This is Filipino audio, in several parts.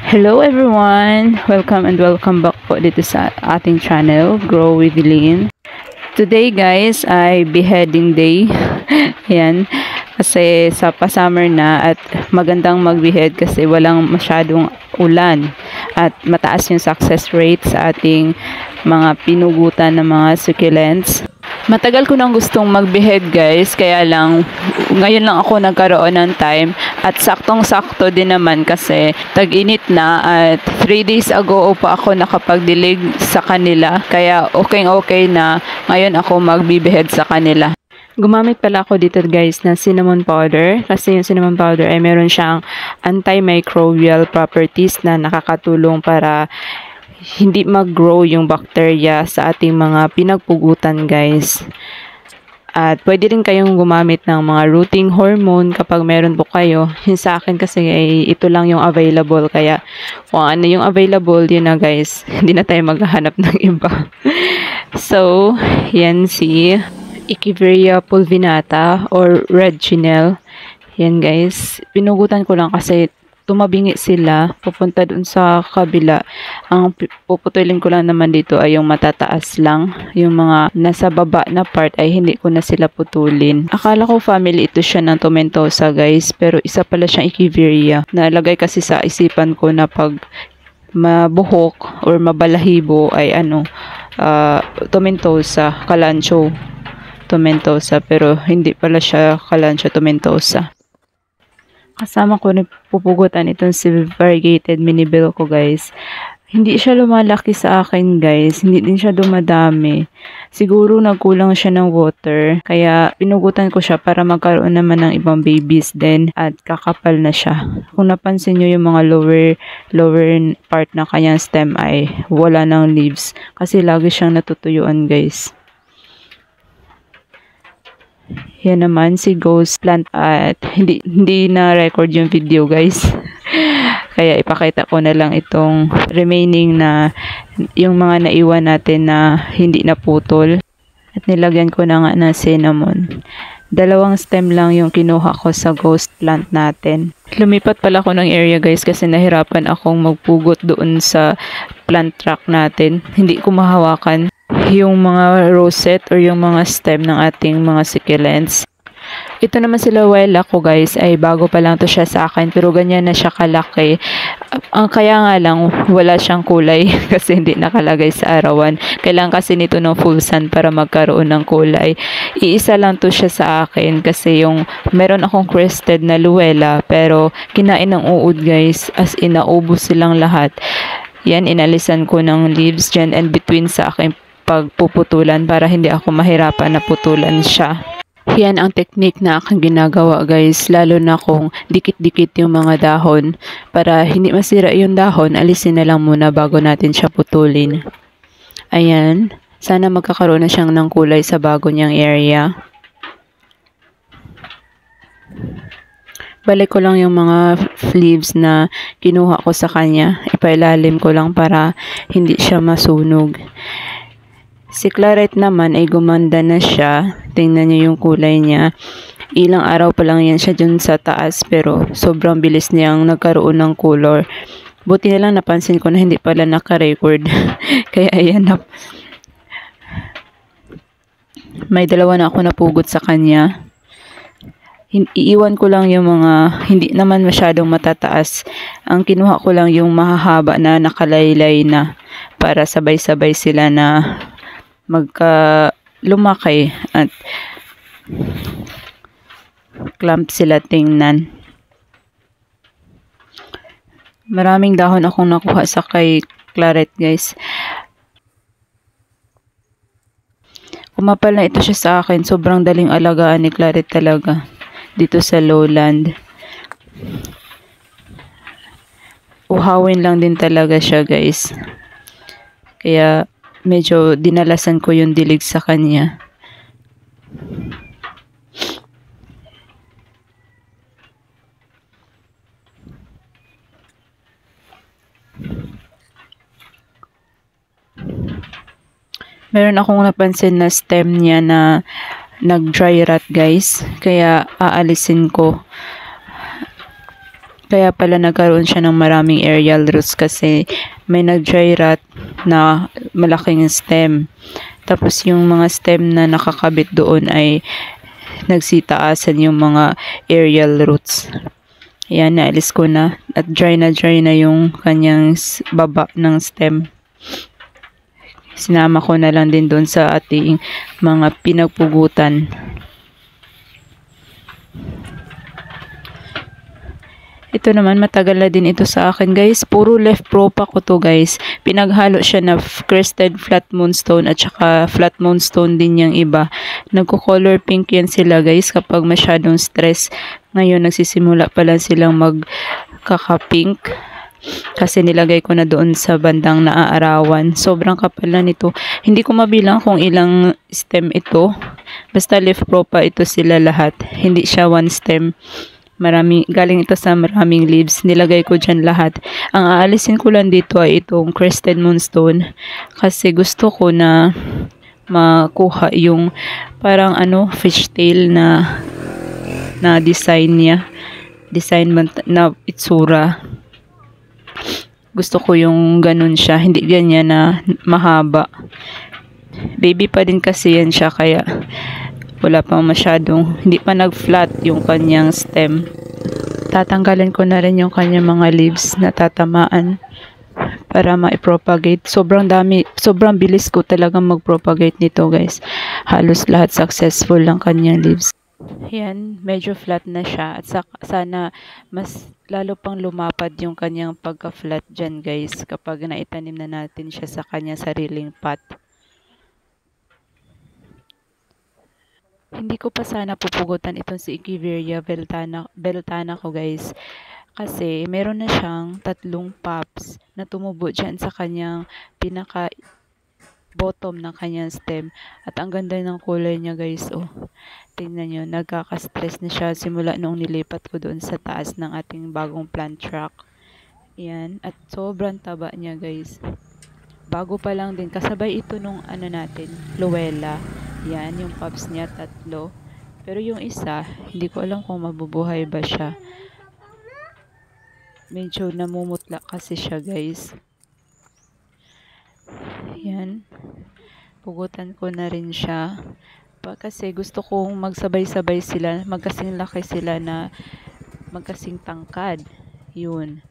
Hello everyone! Welcome and welcome back po dito sa ating channel, Grow with Lynn. Today guys ay beheading day. Yan. Kasi sa pa-summer na at magandang mag-behead kasi walang masyadong ulan at mataas yung success rate sa ating mga pinugutan ng mga succulents. Matagal ko nang gustong mag-behead guys, kaya lang ngayon lang ako nagkaroon ng time at saktong-sakto din naman kasi tag-init na at 3 days ago pa ako nakapagdilig sa kanila, kaya okay na ngayon ako mag-behead sa kanila. Gumamit pala ako dito guys ng cinnamon powder kasi yung cinnamon powder ay meron siyang antimicrobial properties na nakakatulong para hindi mag-grow yung bacteria sa ating mga pinagpugutan guys. At pwede rin kayong gumamit ng mga rooting hormone kapag meron po kayo. Yung sa akin kasi ay ito lang yung available, kaya kung ano yung available yun na guys, hindi na tayo maghahanap ng iba. So yan si Echeveria pulvinata or red chenille. Yan guys, pinugutan ko lang kasi tumabingi sila pupunta dun sa kabila. Ang puputulin ko lang naman dito ay yung matataas lang, yung mga nasa baba na part ay hindi ko na sila putulin. Akala ko family ito siya ng tomentosa guys, pero isa pala siyang Echeveria. Nalagay kasi sa isipan ko na pag mabuhok or mabalahibo ay tomentosa, kalancho tomentosa, pero hindi pala siya kalancho tomentosa. Kasama ko rin pupugutan itong si variegated minibel ko guys. Hindi siya lumalaki sa akin guys. Hindi din siya dumadami. Siguro nagkulang siya ng water. Kaya pinugutan ko siya para magkaroon naman ng ibang babies din. At kakapal na siya. Kung napansin nyo yung mga lower part ng kanyang stem ay wala ng leaves. Kasi lagi siyang natutuyuan guys. Yan naman si ghost plant at hindi na record yung video guys. Kaya ipakita ko na lang itong remaining na yung mga naiwan natin na hindi naputol. At nilagyan ko na nga ng cinnamon. 2 stem lang yung kinuha ko sa ghost plant natin. Lumipat pala ako ng area guys kasi nahirapan akong magpugot doon sa plant track natin. Hindi ko mahawakan yung mga rosette or yung mga stem ng ating mga succulents. Ito naman si Lowella ko guys ay bago pa lang to siya sa akin, pero ganyan na siya kalaki. Ang kaya nga lang wala siyang kulay kasi hindi nakalagay sa arawan. Kailangan kasi nito ng full sun para magkaroon ng kulay. Iisa lang to siya sa akin kasi yung meron akong crested na Lowella pero kinain ng uod guys, as in naubos silang lahat. Yan, inalisan ko ng leaves dyan and between sa aking pagpuputulan para hindi ako mahirapan na putulan siya. Yan ang technique na aking ginagawa guys, lalo na kung dikit-dikit yung mga dahon. Para hindi masira yung dahon, alisin na lang muna bago natin siya putulin. Ayan, sana magkakaroon na siyang ng kulay sa bago niyang area. Balik ko lang yung mga leaves na kinuha ko sa kanya. Ipailalim ko lang para hindi siya masunog. Si Claret naman ay gumanda na siya. Tingnan niyo yung kulay niya. Ilang araw pa lang yan siya dun sa taas pero sobrang bilis niyang nagkaroon ng color. Buti na lang napansin ko na hindi pala naka-record. Kaya ayan na. May 2 na ako napugot sa kanya. Iiwan ko lang yung mga hindi naman masyadong matataas. Ang kinuha ko lang yung mahahaba na nakalaylay na para sabay-sabay sila na lumaki at clump sila tingnan. Maraming dahon akong nakuha sa kay Claret guys. Kumapal na ito siya sa akin. Sobrang daling alagaan ni Claret talaga dito sa lowland. Uhawin lang din talaga siya guys. Kaya medyo dinalasan ko yung dilig sa kanya. Meron akong napansin na stem niya na nag-dry rot guys. Kaya aalisin ko. Kaya pala nagkaroon siya ng maraming aerial roots kasi may nag-dry rot na malaking stem. Tapos yung mga stem na nakakabit doon ay nagsitaasan yung mga aerial roots. Ayan, naalis ko na. At dry na yung kanyang baba ng stem. Sinama ko na lang din doon sa ating mga pinagpugutan. Ito naman, matagal na din ito sa akin, guys. Puro left propa ko to, guys. Pinaghalo siya na crested flat moonstone at saka flat moonstone din yung iba. Nagko-color pink yan sila, guys, kapag masyadong stress. Ngayon, nagsisimula pa lang silang magkaka-pink. Kasi nilagay ko na doon sa bandang naaarawan. Sobrang kapal na nito. Hindi ko mabilang kung ilang stem ito. Basta left propa ito sila lahat. Hindi siya one stem. Galing ito sa maraming leaves. Nilagay ko dyan lahat. Ang aalisin ko lang dito ay itong crested moonstone. Kasi gusto ko na makuha yung parang fishtail na design niya. Design na itsura. Gusto ko yung ganun siya. Hindi ganyan na mahaba. Baby pa din kasi yan siya. Kaya wala pang masyadong, hindi pa nag-flat yung kanyang stem. Tatanggalin ko na rin yung kanyang mga leaves na tatamaan para ma-propagate. Sobrang bilis ko talagang mag-propagate nito, guys. Halos lahat successful lang kanyang leaves. Yan, medyo flat na siya. At sana mas lalo pang lumapad yung kanyang pagka-flat dyan, guys, kapag naitanim na natin siya sa kanyang sariling pot. Hindi ko pa sana pupugutan itong si Echeveria beltana ko, guys. Kasi meron na siyang 3 pops na tumubo dyan sa kanyang pinaka bottom ng kanyang stem. At ang ganda ng kulay niya, guys. Oh, tingnan nyo, nagkaka-stress na siya simula noong nilipat ko doon sa taas ng ating bagong plant truck. Yan. At sobrang taba niya, guys. Bago pa lang din. Kasabay ito nung natin, Luella. Yan, yung pups niya 3. Pero yung isa, hindi ko alam kung mabubuhay ba siya. Medyo namumutla kasi siya, guys. Yan. Pugutan ko na rin siya. Kasi gusto kong magsabay-sabay sila. Magkasing laki sila na magkasing tangkad. Yun.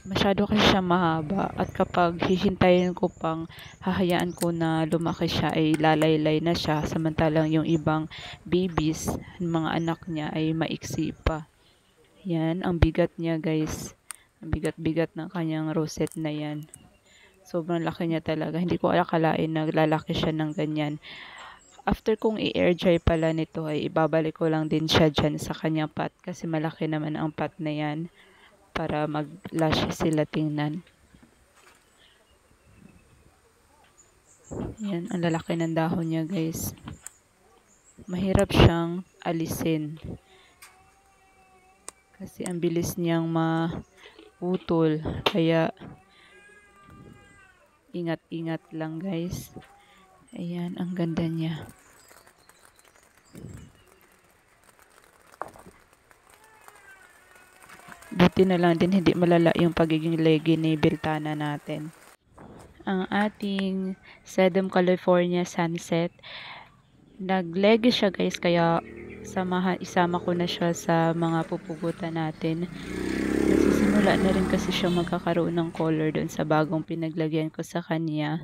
Masyado kasi siya mahaba at kapag hihintayin ko pang hahayaan ko na lumaki siya ay lalaylay na siya, samantalang yung ibang babies, mga anak niya ay maiksi pa. Yan, ang bigat niya, guys. Ang bigat-bigat ng kanyang rosette na yan. Sobrang laki niya talaga. Hindi ko akalain na lalaki siya ng ganyan. After kong i-air dry pala nito ay ibabalik ko lang din siya dyan sa kanyang pot kasi malaki naman ang pot na yan. Para mag-lash sila tingnan. Yan, ang lalaki ng dahon niya, guys. Mahirap siyang alisin. Kasi ang bilis niyang maputol. Kaya, ingat-ingat lang, guys. Ayan, ang ganda niya. Buti na lang din hindi malala yung pagiging leggy ni beltana natin. Ang ating Sedum California Sunset. Nag-leggy siya, guys, kaya isama ko na siya sa mga pupugutan natin. Nagsisimula na rin kasi siya magkakaroon ng color doon sa bagong pinaglagyan ko sa kanya.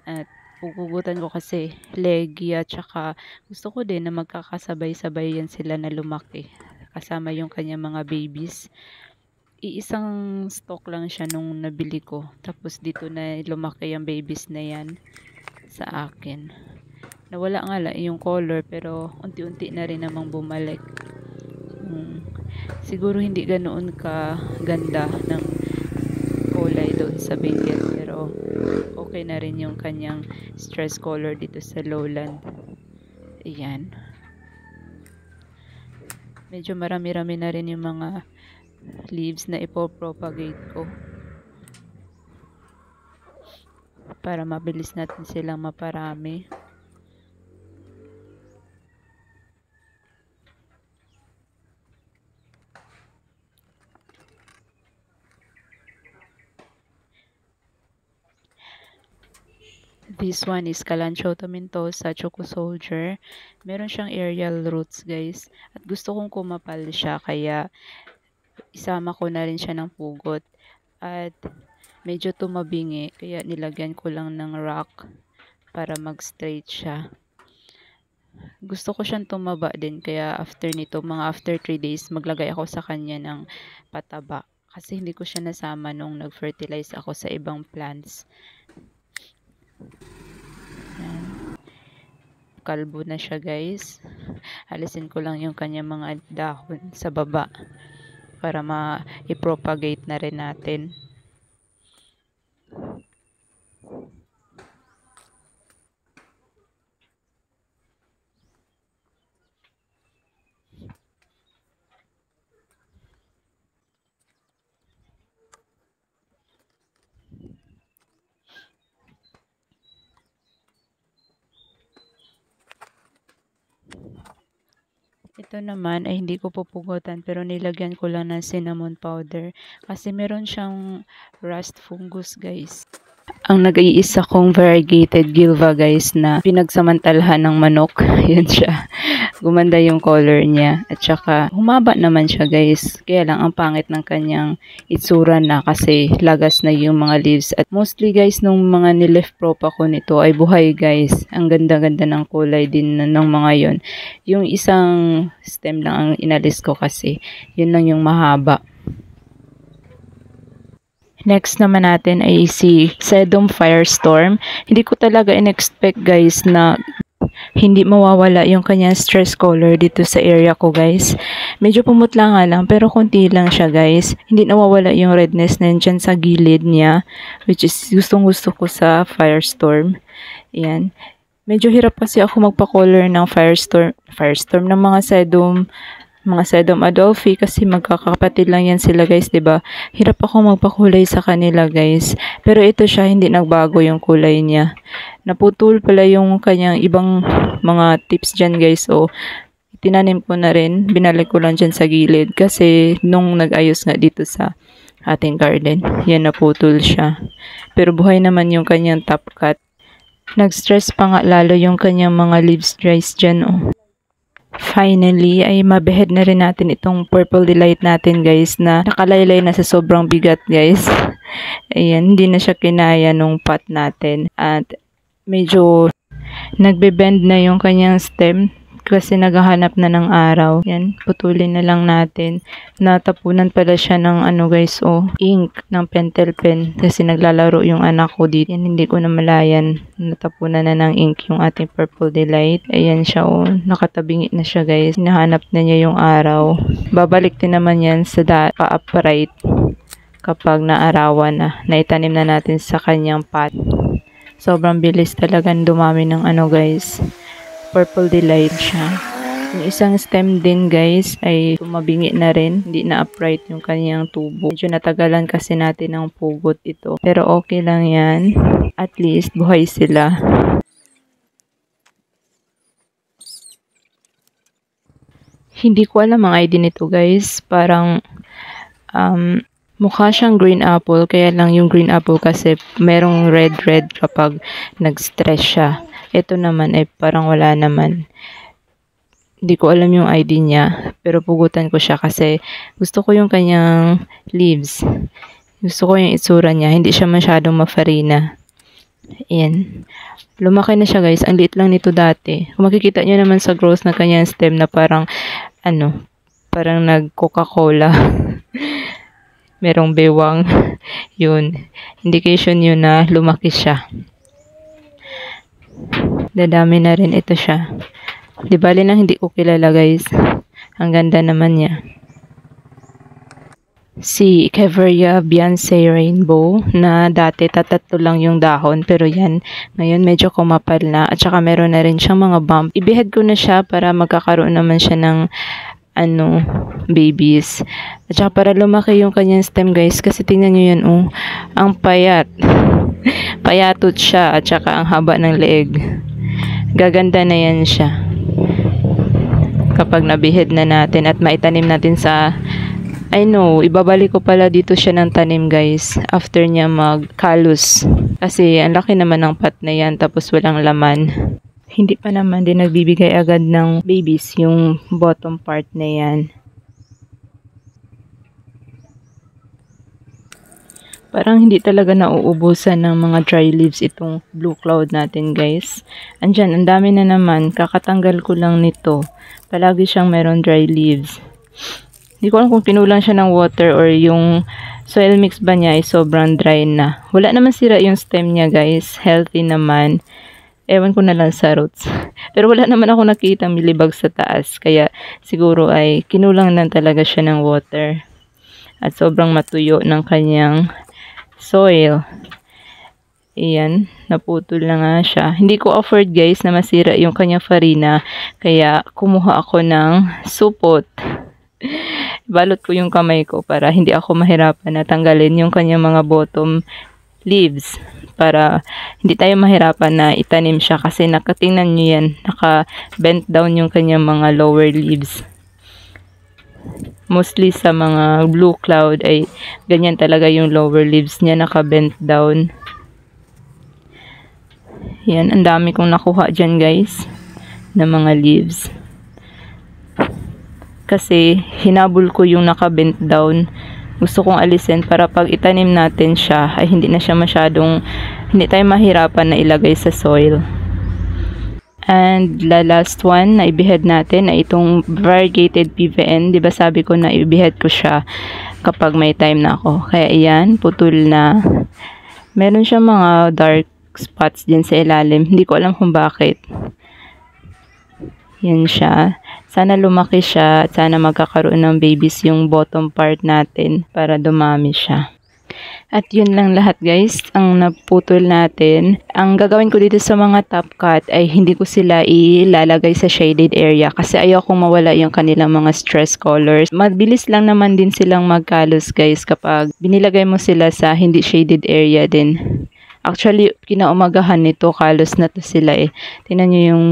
At pupugutan ko kasi leggy at saka gusto ko din na magkakasabay-sabay yan sila na lumaki. Kasama yung kanyang mga babies. Iisang stock lang siya nung nabili ko. Tapos dito na lumaki yung babies na yan sa akin. Nawala nga yung color pero unti-unti na rin namang bumalik. Siguro hindi ganoon ka ganda ng kulay doon sa Benguet pero okay na rin yung kanyang stress color dito sa lowland. Ayan. Medyo marami-rami na rin yung mga leaves na ipopropagate ko para mabilis natin silang maparami. This one is Kalanchoe tomentosa Choco Soldier. Meron siyang aerial roots guys. At gusto kong kumapal siya kaya isama ko na rin siya ng pugot. At medyo tumabingi kaya nilagyan ko lang ng rock para mag-straight siya. Gusto ko siyang tumaba din kaya after nito, mga after 3 days, maglagay ako sa kanya ng pataba. Kasi hindi ko siya nasama nung nag-fertilize ako sa ibang plants. Yan. Kalbo na siya guys. Alisin ko lang yung kanya mga dahon sa baba para ma-propagate na rin natin. Ito naman ay hindi ko pupugutan pero nilagyan ko lang ng cinnamon powder kasi meron siyang rust fungus guys. Ang nag-iisa kong variegated gilva guys na pinagsamantalahan ng manok. Yan siya. Gumanda yung color niya. At saka humaba naman siya guys. Kaya lang ang pangit ng kanyang itsura na kasi lagas na yung mga leaves. At mostly guys nung mga nileft prop ako nito ay buhay guys. Ang ganda-ganda ng kulay din ng mga yon. Yung isang stem lang ang inalis ko kasi yun lang yung mahaba. Next naman natin ay si Sedum Firestorm. Hindi ko talaga in-expect guys na hindi mawawala yung kanyang stress color dito sa area ko guys. Medyo pumutla nga lang pero konti lang siya guys. Hindi nawawala yung redness na dyan sa gilid niya. Which is gustong gusto ko sa Firestorm. Ayan. Medyo hirap kasi ako magpa-color ng Firestorm ng mga Sedum Adolphi kasi magkakapatid lang yan sila guys, 'di ba? Hirap ako magpakulay sa kanila guys. Pero ito siya hindi nagbago yung kulay niya. Naputol pala yung kanyang ibang mga tips diyan guys. O tinanim ko na rin, binalik ko lang diyan sa gilid kasi nung nag-ayos nga dito sa ating garden, yan naputol siya. Pero buhay naman yung kanyang top cut. Nag-stress pa nga lalo yung kanyang mga leaves dries diyan oh. Finally, ay mabehead na rin natin itong Purple Delight natin guys na nakalaylay na sa sobrang bigat guys. Ayan, hindi na siya kinaya nung pot natin. At medyo nagbe-bend na yung kanyang stem kasi naghahanap na ng araw. Yan, putulin na lang natin. Natapunan pala siya ng ano guys, ink ng pentel pen kasi naglalaro yung anak ko dito. Yan, hindi ko na malayan. Natapunan na ng ink yung ating Purple Delight. Ayan siya nakatabingi na siya guys. Hinahanap na niya yung araw. Babalik din naman yan sa pa-upright kapag naarawan na. Naitanim na natin sa kanyang pot. Sobrang bilis talagang dumami ng ano guys. Purple Delight siya. Yung isang stem din guys ay tumabingi na rin. Hindi na upright yung kanyang tubo. Medyo natagalan kasi natin ng pugot ito. Pero okay lang yan. At least buhay sila. Hindi ko alam ang ID nito guys. Parang mukha siyang green apple. Kaya lang yung green apple kasi merong red kapag nag-stress siya. Ito naman ay parang wala naman. Hindi ko alam yung ID niya. Pero pugutan ko siya kasi gusto ko yung kanyang leaves. Gusto ko yung itsura niya. Hindi siya masyadong mafarina. Ayan. Lumaki na siya guys. Ang liit lang nito dati. Kung makikita nyo naman sa growth ng kanyang stem na parang parang nag-Coca-Cola. Merong bewang. Yun. Indication yun na lumaki siya. Dadami na rin ito siya. Di bali nang hindi ko kilala guys. Ang ganda naman niya. Si Keveria Beyonce Rainbow na dati tatatlo lang yung dahon pero yan ngayon medyo kumapal na at saka meron na rin siyang mga bump. Ibihead ko na siya para magkakaroon naman siya ng babies. At saka para lumaki yung kanyang stem guys kasi tingnan nyo yan ang payat. Payatot siya at saka ang haba ng leeg. Gaganda na yan siya. Kapag nabihead na natin at maitanim natin sa ibabalik ko pala dito siya ng tanim guys after niya magkalus. Kasi ang laki naman ng pot na yan tapos walang laman. Hindi pa naman din nagbibigay agad ng babies yung bottom part na yan. Parang hindi talaga nauubusan ng mga dry leaves itong blue cloud natin, guys. Andyan, ang dami na naman. Kakatanggal ko lang nito. Palagi siyang meron dry leaves. Hindi ko alam kung kinulang siya ng water or yung soil mix ba niya ay sobrang dry na. Wala naman sira yung stem niya, guys. Healthy naman. Ewan ko na lang sa roots. Pero wala naman ako nakita milibag sa taas. Kaya siguro ay kinulang lang talaga siya ng water. At sobrang matuyo ng kanyang soil. Ayan, naputol na nga siya. Hindi ko offered, guys, na masira yung kanyang farina. Kaya kumuha ako ng supot. Balot ko yung kamay ko para hindi ako mahirapan na tanggalin yung kanyang mga bottom leaves. Para hindi tayo mahirapan na itanim siya. Kasi nakatingnan nyo yan, naka-bent down yung kanyang mga lower leaves. Mostly sa mga blue cloud ay ganyan talaga yung lower leaves niya, naka-bent down. Yan, ang dami kong nakuha dyan, guys, na mga leaves. Kasi hinabol ko yung naka-bent down. Gusto kong alisin para pag itanim natin siya ay hindi na siya masyadong, hindi tayo mahirapan na ilagay sa soil. And the last one na ibihead natin ay itong variegated PVN. Diba sabi ko na ibihead ko siya kapag may time na ako. Kaya ayan, putol na. Meron siya mga dark spots din sa ilalim. Hindi ko alam kung bakit. Yan siya. Sana lumaki siya at sana magkakaroon ng babies yung bottom part natin para dumami siya. At yun lang lahat, guys, ang naputol natin. Ang gagawin ko dito sa mga top cut ay hindi ko sila ilalagay sa shaded area kasi ayokong mawala yung kanilang mga stress colors. Mabilis lang naman din silang magkalos, guys, kapag binilagay mo sila sa hindi shaded area din. Actually, kinaumagahan nito, kalos na to sila eh. Tingnan nyo yung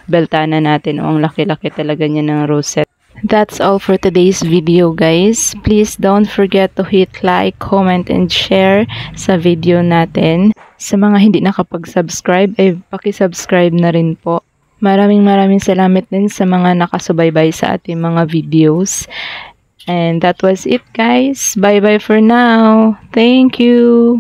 beltana natin. Ang laki-laki talaga niya ng rosette. That's all for today's video, guys. Please don't forget to hit like, comment, and share sa video natin. Sa mga hindi nakapag-subscribe, ay paki-subscribe na rin po. Maraming salamat din sa mga nakasubaybay sa ating mga videos. And that was it, guys. Bye-bye for now. Thank you.